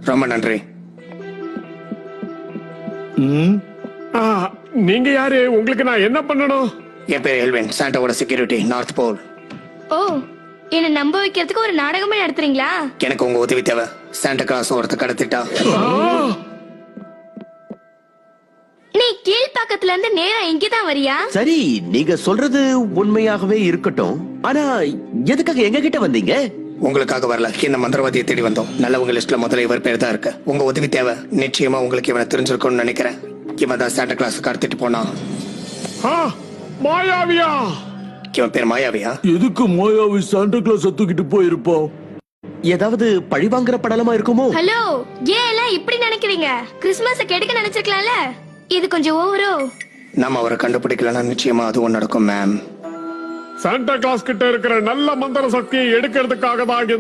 ரொம்ப நன்றி. நீங்க யாரு? உங்களுக்கு நான் என்ன பண்ணணும்? என் பேர் எல்வின், சாண்டாவோட செக்யூரிட்டி, நார்த் போல். ஓ, என்ன நம்ப வைக்கிறதுக்கு ஒரு நாடகமே நடத்துறீங்களா? எனக்கு உங்க உதவி தேவை. சாண்டா கிளாஸ் ஒருத்த கடத்திட்டா. நீ கீழ்பாக்கத்துல இருந்து நேரா இங்கதான் வரியா? சரி, நீங்க சொல்றது உண்மையாகவே இருக்கட்டும். ஆனா எதுக்காக எங்க கிட்ட வந்தீங்க? உங்களுக்காக வரல, இந்த மந்திரவாதியை தேடி வந்தோம். நல்லவங்க லிஸ்ட்ல முதல்ல இவர் பேர் தான் இருக்கு. உங்க உதவி தேவை. நிச்சயமா உங்களுக்கு இவனை தெரிஞ்சிருக்கும்னு நினைக்கிறேன். இவன் தான் சாண்டா கிளாஸ் கடத்திட்டு போனான். மாயாவியா? இவன் பேர் மாயாவியா? எதுக்கு மாயாவி சாண்டா கிளாஸ் தூக்கிட்டு போயிருப்போம்? ஏதாவது பழிவாங்குற படலமா இருக்குமோ? ஹலோ, ஏன் எல்லாம் இப்படி நினைக்கிறீங்க? கிறிஸ்துமஸ கெடுக்க நினைச்சிருக்கலாம்ல. இது கொஞ்சம் ஓவரோ. நாம அவரை கண்டுபிடிக்கலன்னா நிச்சயமா அதுவும் நடக்கும் மேம். சாண்டா கிளாஸ் கிட்ட இருக்கிற நல்ல மந்திர சக்தியை எடுக்கிறதுக்காக தான் இந்த